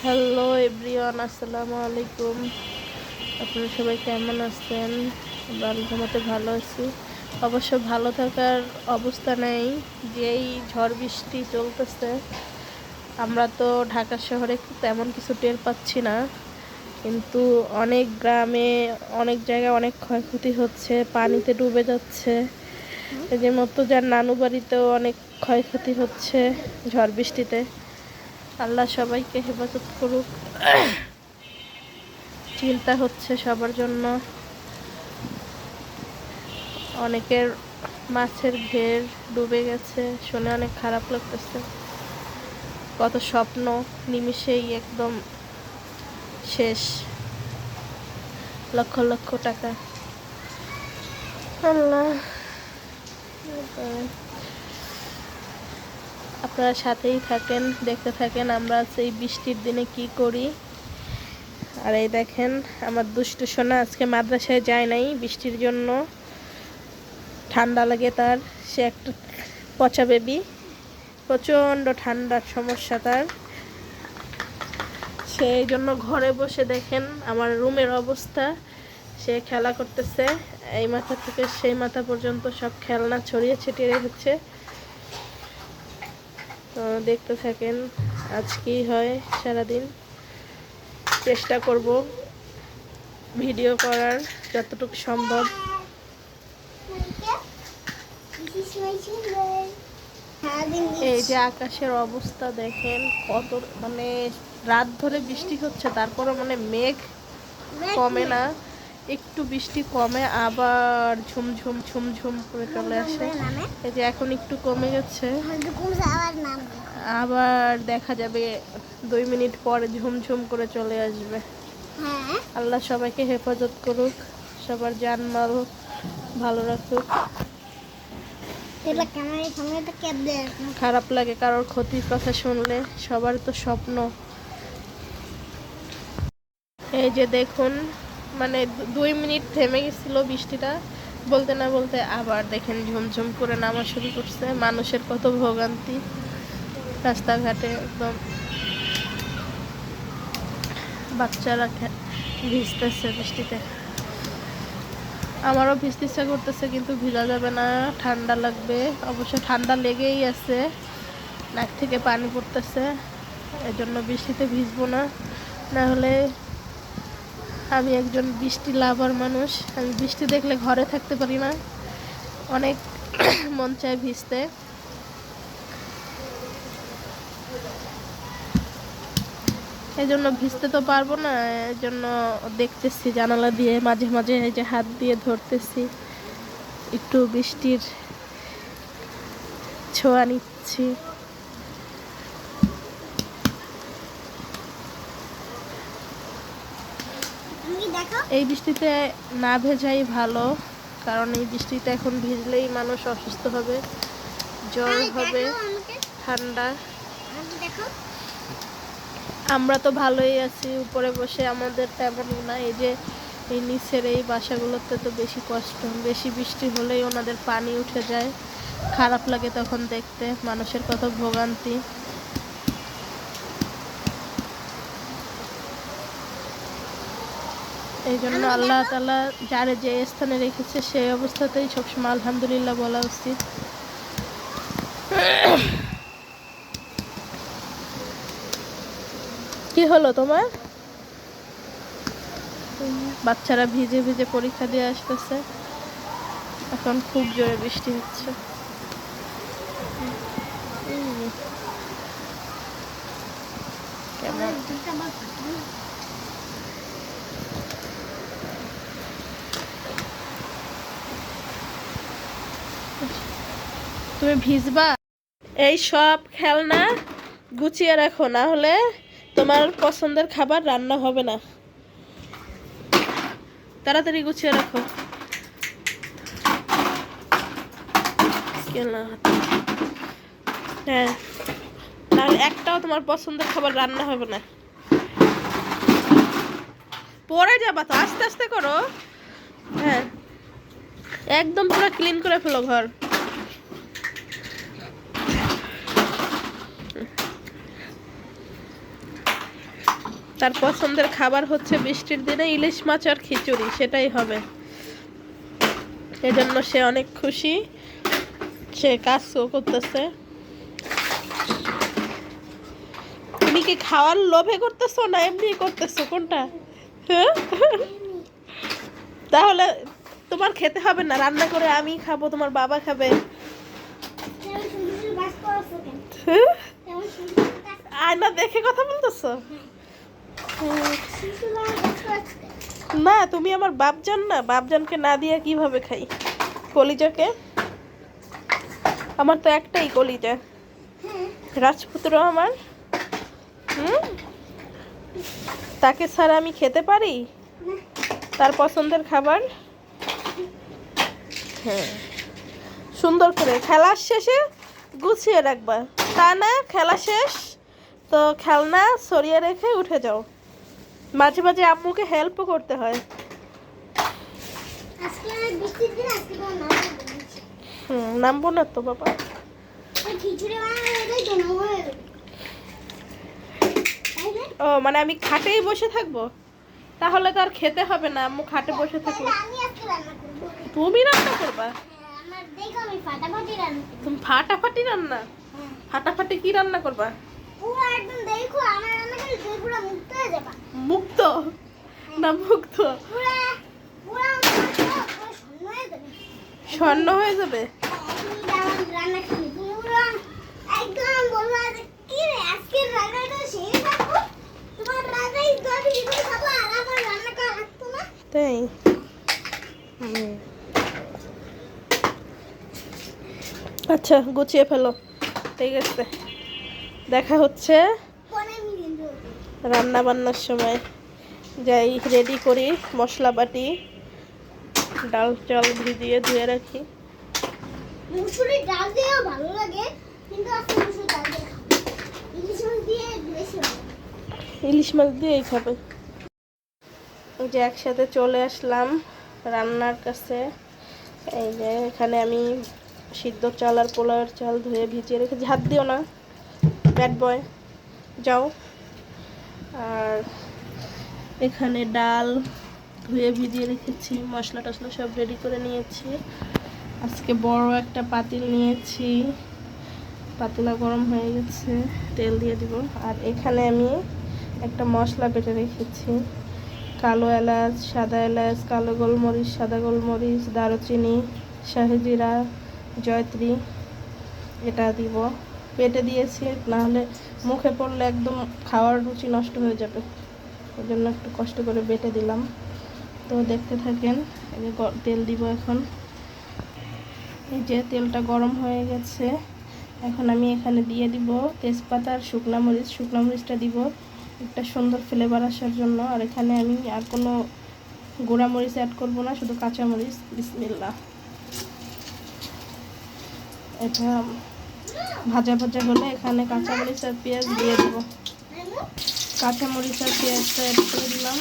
Hello everyone, আসসালামু আলাইকুম। আপনারা সবাই কেমন আছেন? আমরা আল্লাহর মতে ভালো আছি। অবশ্য ভালো থাকার অবস্থা নেই, যেই ঝড় বৃষ্টি চলতেছে। আমরা তো ঢাকা শহরে তেমন কিছু টের পাচ্ছি না, কিন্তু অনেক গ্রামে অনেক জায়গায় অনেক ক্ষয়ক্ষতি হচ্ছে, পানিতে ডুবে যাচ্ছে। এই যে মর্তুজার নানু বাড়িতেও অনেক ক্ষয়ক্ষতি হচ্ছে ঝড় বৃষ্টিতে। আল্লাহ সবাইকে হেফাজত করুক। চিন্তা হচ্ছে সবার জন্য। অনেকের মাছের ঘের ডুবে গেছে, শুনে অনেক খারাপ লাগতেছে। কত স্বপ্ন নিমিষেই একদম শেষ, লক্ষ লক্ষ টাকা। আল্লাহ, আপনারা সাথেই থাকেন, দেখতে থাকেন আমরা এই বৃষ্টির দিনে কি করি। আর এই দেখেন, আমার দুষ্টু সোনা আজকে মাদ্রাসায় যায় নাই বৃষ্টির জন্য, ঠান্ডা লাগে তার। সে একটা পচা বেবি, প্রচণ্ড ঠান্ডার সমস্যা তার। সেই জন্য ঘরে বসে দেখেন আমার রুমের অবস্থা। সে খেলা করতেছে, এই মাথা থেকে সেই মাথা পর্যন্ত সব খেলনা ছড়িয়ে ছিটিয়ে রেখেছে। তো দেখতে থাকেন আজ কি হয় সারাদিন। চেষ্টা করব ভিডিও করার যতটুকু সম্ভব। এই যে আকাশের অবস্থা দেখেন, কত মানে রাত ধরে বৃষ্টি হচ্ছে, তারপরে মানে মেঘ কমে না। একটু বৃষ্টি কমে আবার ঝুমঝুম ঝুমঝুম করে চলে আসে। এই যে এখন একটু কমে গেছে, আবার দেখা যাবে 2 মিনিট পরে ঝুমঝুম করে চলে আসবে। আল্লাহ সবাইকে হেফাজত করুক, সবার জানমাল ভালো রাখুক। খারাপ লাগে কারোর ক্ষতির কথা শুনলে, সবার তো স্বপ্ন। এই যে দেখুন, মানে 2 মিনিট থেমে গেছিল বৃষ্টিটা, বলতে না বলতে আবার দেখেন ঝুমঝুম করে নামা শুরু করছে। মানুষের কত ভোগান্তি রাস্তাঘাটে, একদম বাচ্চারা ভিজতেছে বৃষ্টিতে। আমারও ভিজতে ইচ্ছা করতেছে, কিন্তু ভিজা যাবে না, ঠান্ডা লাগবে। অবশ্য ঠান্ডা লেগেই আছে, নাক থেকে পানি পড়তেছে। এজন্য বৃষ্টিতে ভিজবো না। না হলে আমি একজন বৃষ্টি লাভার মানুষ, আমি বৃষ্টি দেখলে ঘরে থাকতে পারি না, অনেক মন চায় ভিজতে। এই জন্য ভিজতে তো পারবো না, এই জন্য দেখতেছি জানালা দিয়ে, মাঝে মাঝে এই যে হাত দিয়ে ধরতেছি, একটু বৃষ্টির ছোঁয়া নিচ্ছি। এই বৃষ্টিতে না ভেজাই ভালো, কারণ এই বৃষ্টিতে এখন ভিজলেই মানুষ অসুস্থ হবে, জ্বর হবে, ঠান্ডা। আমরা তো ভালোই আছি উপরে বসে, আমাদের তেমন না। এই যে এই নিচের এই বাসাগুলোতে তো বেশি কষ্ট, বেশি বৃষ্টি হলেই ওনাদের পানি উঠে যায়, খারাপ লাগে তখন দেখতে, মানুষের কত ভোগান্তি। এই জন্য আল্লাহ তাআলা যারে যে স্থানে রেখেছে সেই অবস্থাতেই সবসময় আলহামদুলিল্লাহ বলা উচিত। কি হলো তোমার? বাচ্চারা ভিজে ভিজে পরীক্ষা দিয়ে আসতেছে, এখন খুব জোরে বৃষ্টি হচ্ছে। কেমন তুমি ভিজবা? এই সব খেলনা গুছিয়ে রাখো, না হলে তোমার পছন্দের খাবার রান্না হবে না। তাড়াতাড়ি গুছিয়ে রাখো। হ্যাঁ, নাহলে একটাও তোমার পছন্দের খাবার রান্না হবে না। পরে যাবা তো, আস্তে আস্তে করো। হ্যাঁ, একদম পুরো ক্লিন করে ফেলো ঘর। তার পছন্দের খাবার হচ্ছে বৃষ্টির দিনে ইলিশ মাছ আর খিচুড়ি, সেটাই হবে। এজন্য সে অনেক খুশি, সে কাজও করতেছে। তুমি কি খাওয়ার লোভে করতেছো না এমনি করতেছো, কোনটা? হ্যাঁ? তাহলে তোমার খেতে হবে না, রান্না করে আমি খাবো, তোমার বাবা খাবে। হ্যাঁ? আয়না দেখে কথা বলতেছো? না, তুমি আমার বাপজান না, বাপজানকে না দিয়ে কিভাবে খাই কলিজাকে? আমার তো একটাই কলিজা, রাজপুত্র আমার। তাকে ছাড়া আমি খেতে পারি তার পছন্দের খাবার? হ্যাঁ, সুন্দর করে খেলার শেষে গুছিয়ে রাখবা, তা না খেলা শেষ তো খেলনা সরিয়ে রেখে উঠে যাও। মাঝে মাঝে আম্মুকে হেল্পও করতে হয়। নামবো না তো বাবা। ও মানে আমি খাটেই বসে থাকবো? তাহলে তো আর খেতে হবে না, আম্মু খাটে বসে থাকবো। তুমি রান্না করবা? তুমি ফাটাফাটি রান্না? ফাটাফাটি কি রান্না করবা? মুক্ত না মুক্ত? স্বর্ণ হয়ে যাবে। তাই? আচ্ছা, গুছিয়ে ফেলো। ঠিক আছে, দেখা হচ্ছে রান্না বান্নার সময়। যাই রেডি করি, মশলা বাটি, ডাল চাল ভিজিয়ে ধুয়ে রাখি। মুসুরির ডাল দিয়েও ভালো লাগে, কিন্তু আজকে মুসুরির ডাল দিয়ে খাবো। ইলিশ মাছ দিয়ে বেশি ভালো। ইলিশ মাছ দিয়েই খাবে। এই যে একসাথে চলে আসলাম রান্নার কাছে। এই যে এখানে আমি সিদ্ধ চাল আর পোলাওয়ের চাল ধুয়ে ভিজিয়ে রেখেছি। হাত দিও না, ব্যাড বয়, যাও। আর এখানে ডাল ধুয়ে ভিজিয়ে রেখেছি, মশলা টশলা সব রেডি করে নিয়েছি। আজকে বড় একটা পাতিল নিয়েছি, পাতিলা গরম হয়ে গেছে, তেল দিয়ে দিব। আর এখানে আমি একটা মশলা বেটে রেখেছি, কালো এলাচ, সাদা এলাচ, কালো গোলমরিচ, সাদা গোলমরিচ, দারুচিনি, শাহি জিরা, জয়ত্রী, এটা দিব। বেটে দিয়েছি, নাহলে মুখে পড়লে একদম খাওয়ার রুচি নষ্ট হয়ে যাবে, ওই জন্য একটু কষ্ট করে বেটে দিলাম। তো দেখতে থাকেন। এই তেল দিব এখন। এই যে তেলটা গরম হয়ে গেছে, এখন আমি এখানে দিয়ে দিব তেজপাতা আর শুকনা মরিচ। শুকনা মরিচটা দিব একটা সুন্দর ফ্লেভার আসার জন্য। আর এখানে আমি আর কোনো গুঁড়া মরিচ অ্যাড করব না, শুধু কাঁচা মরিচ। বিসমিল্লাহ। এটা ভাজা ভাজা হলে এখানে কাঁচা মরিচ আর পেঁয়াজ দিয়ে দেব। কাঁচা মরিচ আর পেঁয়াজটা অ্যাড করে দিলাম।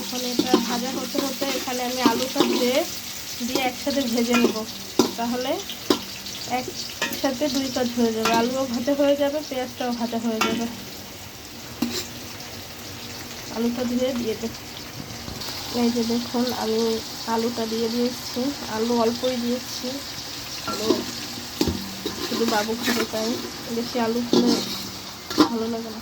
এখন এটা ভাজা হতে হতে এখানে আমি আলুটা দিয়ে একসাথে ভেজে নেব, তাহলে একসাথে দুই কাজ হয়ে যাবে, আলুও ভাজা হয়ে যাবে, পেঁয়াজটাও ভাজা হয়ে যাবে। আলুটা দিয়ে দেব। এই যে দেখুন, আমি আলুটা দিয়ে দিয়েছি। আলু অল্পই দিয়েছি, আলু শুধু বাবু খাবে, তাই বেশি আলু খেলে ভালো লাগে না।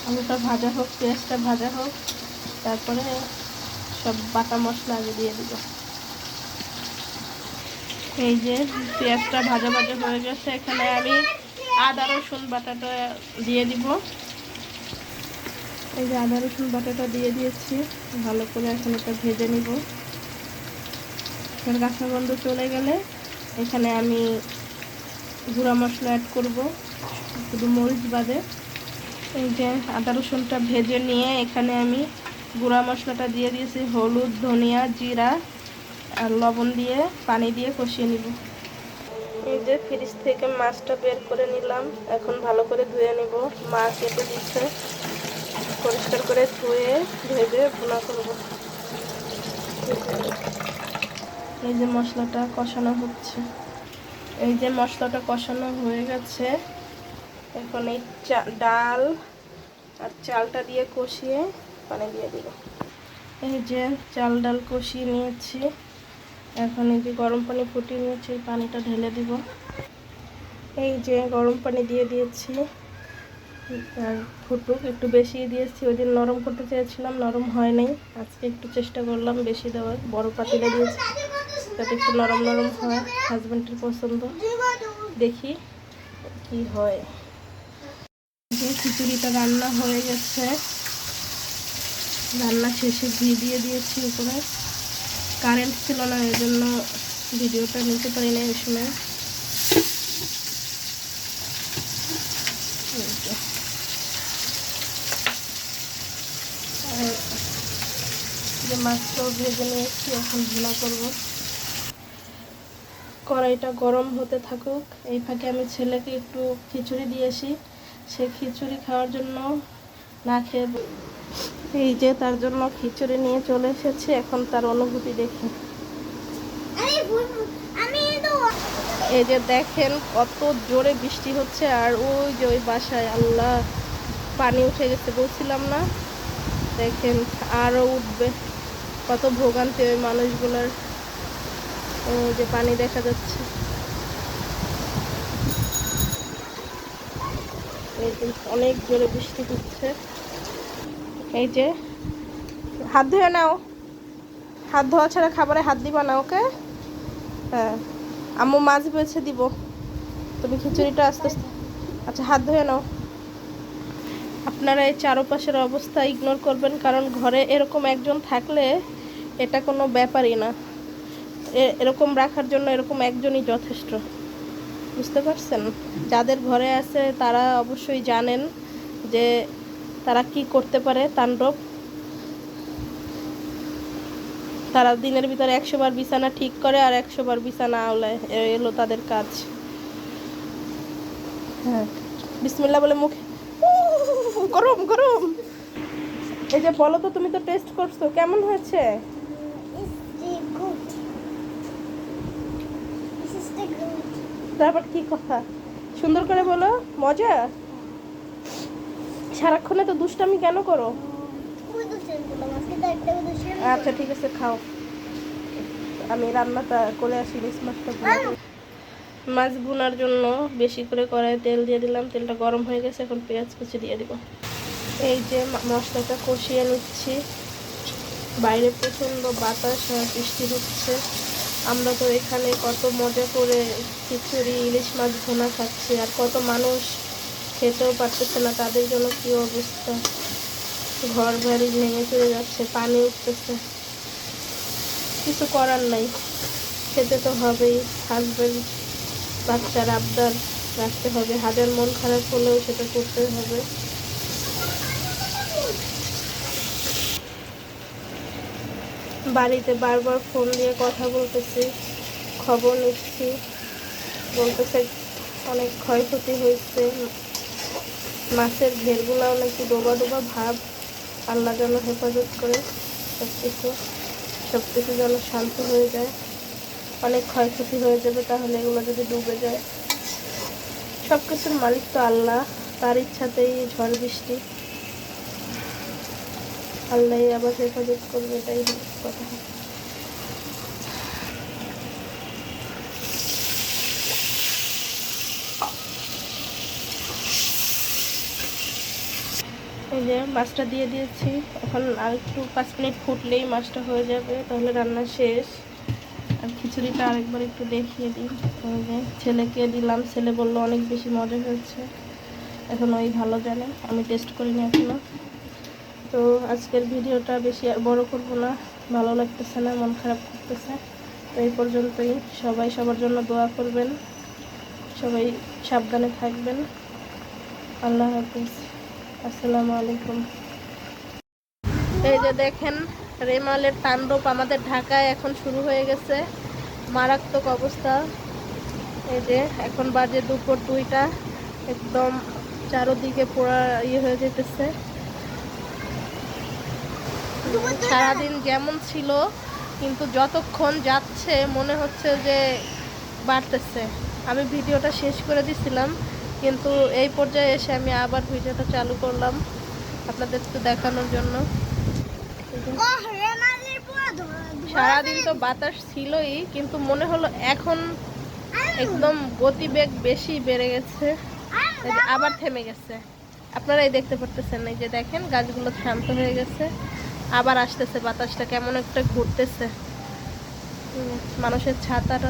আলুটা ভাজা হোক, পেঁয়াজটা ভাজা হোক, তারপরে সব বাটা মশলা আগে দিয়ে দিব। এই যে পেঁয়াজটা ভাজা ভাজা হয়ে গেছে, এখানে আমি আদা রসুন বাটাটা দিয়ে দিব। এই যে আদা রসুন বাটাটা দিয়ে দিয়েছি, ভালো করে এখন এটা ভেজে নিব। কাঁচা গন্ধ চলে গেলে এখানে আমি গুঁড়া মশলা অ্যাড করব, শুধু মরিচ বাদে। এই যে আদা রসুনটা ভেজে নিয়ে এখানে আমি গুঁড়া মশলাটা দিয়ে দিয়েছি, হলুদ, ধনিয়া, জিরা আর লবণ দিয়ে পানি দিয়ে কষিয়ে নিব। এই যে ফ্রিজ থেকে মাছটা বের করে নিলাম, এখন ভালো করে ধুয়ে নিব। মাছ কেটে দিচ্ছে, পরিষ্কার করে ধুয়ে ভেজে ভুনা করব। এই যে মশলাটা কষানো হচ্ছে, এই যে মশলাটা কষানো হয়ে গেছে, এখন এই ডাল আর চালটা দিয়ে কষিয়ে পানি দিয়ে দিব। এই যে চাল ডাল কষিয়ে নিয়েছি, এখন এই যে গরম পানি ফুটিয়ে নিয়েছি, এই পানিটা ঢেলে দিব। এই যে গরম পানি দিয়ে দিয়েছি, আর ফুটুক, একটু বেশি দিয়েছি। ওই দিন নরম করতে চেয়েছিলাম, নরম হয় নাই, আজকে একটু চেষ্টা করলাম বেশি দেওয়ার। বড় পাতিলে দিয়েছি যাতে একটু নরম নরম হয়, হাজব্যান্ডের পছন্দ। দেখি কি হয়। যে খিচুড়িটা রান্না হয়ে গেছে, রান্না শেষে ঘি দিয়ে দিয়েছি উপরে। কারেন্ট ছিল না, এই জন্য ভিডিওটা নিতে পারি না এই সময়। যে মাছটাও ভেজে নিয়েছি, এখন ভুনা করব। কড়াইটা গরম হতে থাকুক, এই ফাঁকে আমি ছেলেকে একটু খিচুড়ি দিয়েছি, সে খিচুড়ি খাওয়ার জন্য না খেয়ে, এই যে তার জন্য খিচুড়ি নিয়ে চলে এসেছে। এখন তার অনুভূতি দেখি। এই যে দেখেন কত জোরে বৃষ্টি হচ্ছে, আর ওই যে ওই বাসায় আল্লাহ পানি উঠে গেছে, বলছিলাম না? দেখেন আরও উঠবে, কত ভোগান্তি ওই মানুষগুলোর। যে পানি দেখা যাচ্ছে, এই যে অনেক জোরে বৃষ্টি হচ্ছে। এই যে হাত ধুয়ে নাও, হাত ধোয়া ছাড়া খাবারে হাত দিবা না, ওকে? হ্যাঁ, আম্মু মাছ বেছে দিব, তুমি খিচুড়িটা আস্তে আস্তে। আচ্ছা, হাত ধুয়ে নাও। আপনারা এই চারপাশের অবস্থা ইগনোর করবেন, কারণ ঘরে এরকম একজন থাকলে এটা কোনো ব্যাপারই না। এরকম রাখার জন্য এরকম একজনই যথেষ্ট, বুঝতে পারছেন? যাদের ঘরে আছে তারা অবশ্যই জানেন যে তারা কি করতে পারে তাণ্ডব। তারা দিনের ভিতরে 100 বার বিছানা ঠিক করে আর 100 বার বিছানা আওলায়, এলো তাদের কাজ। হ্যাঁ, বিসমিল্লাহ বলে মুখে। গরম গরম। এই যে বলো তো, তুমি তো টেস্ট করছো, কেমন হয়েছে? তারপর কি কথা, সুন্দর করে বলো। মজা? সারাক্ষণে তো দুষ্টামি কেন করো? আচ্ছা ঠিক আছে, খাও। আমি রান্নাটা করে আসি। মাছ ভুনার জন্য বেশি করে কড়াইয়ে তেল দিয়ে দিলাম, তেলটা গরম হয়ে গেছে, এখন পেঁয়াজ কুচি দিয়ে দিব। এই যে মশলাটা কষিয়ে নিচ্ছি। বাইরে প্রচণ্ড বাতাস আর বৃষ্টি হচ্ছে। আমরা তো এখানে কত মজা করে খিচুড়ি, ইলিশ মাছ ভুনা খাচ্ছি, আর কত মানুষ খেতেও পারতেছে না, তাদের জন্য কী অবস্থা। ঘর বাড়ি ভেঙে চলে যাচ্ছে, পানি উঠতেছে, কিছু করার নাই, খেতে তো হবেই। হাজব্যান্ড বাচ্চার আবদার রাখতে হবে, হাজার মন খারাপ হলেও সেটা করতে হবে। বাড়িতে বারবার ফোন দিয়ে কথা বলতেছি, খবর নিচ্ছি, বলতেছে অনেক ক্ষয়ক্ষতি হয়েছে, মাছের ঘেরগুলাও নাকি ডোবা ডোবা ভাব। আল্লাহ যেন হেফাজত করে, সব কিছু যেন শান্ত হয়ে যায়। অনেক ক্ষয়ক্ষতি হয়ে যাবে তাহলে এগুলো যদি ডুবে যায়। সব কিছুর মালিক তো আল্লাহ, তার ইচ্ছাতেই ঝড় বৃষ্টি, আল্লাহ আবার হেফাজত করবে, এটাই কথা। এই যে মাছটা দিয়ে দিয়েছি, এখন আর একটু 5 মিনিট ফুটলেই মাছটা হয়ে যাবে, তাহলে রান্না শেষ। আর খিচুড়িটা আরেকবার একটু দেখিয়ে দিই। ওই যে ছেলেকে দিলাম, ছেলে বললো অনেক বেশি মজা হয়েছে। এখন ওই ভালো জানে, আমি টেস্ট করিনি এখনো। তো আজকের ভিডিওটা বেশি আর বড় করবো না, ভালো লাগতেছে না, মন খারাপ করতেছে। তো এই পর্যন্তই। সবাই সবার জন্য দোয়া করবেন, সবাই সাবধানে থাকবেন। আল্লাহ হাফিজ, আসসালামু আলাইকুম। এই যে দেখেন রেমালের তাণ্ডব আমাদের ঢাকায় এখন শুরু হয়ে গেছে, মারাত্মক অবস্থা। এই যে এখন বাজে দুপুর 2টা, একদম চারোদিকে পুরা হয়ে যেতেছে। সারাদিন যেমন ছিল, কিন্তু যতক্ষণ যাচ্ছে মনে হচ্ছে যে বাড়তেছে। আমি ভিডিওটা শেষ করে দিছিলাম, কিন্তু এই পর্যায়ে এসে আমি আবার ভিডিওটা চালু করলাম আপনাদের একটু দেখানোর জন্য। সারাদিন তো বাতাস ছিলই, কিন্তু মনে হলো এখন একদম গতিবেগ বেশি বেড়ে গেছে, আবার থেমে গেছে। আপনারাই দেখতে পারতেছেন, এই যে দেখেন গাছগুলো শান্ত হয়ে গেছে, আবার আসতেছে বাতাসটা কেমন একটা ঘুরতেছে। মানুষের ছাতাটা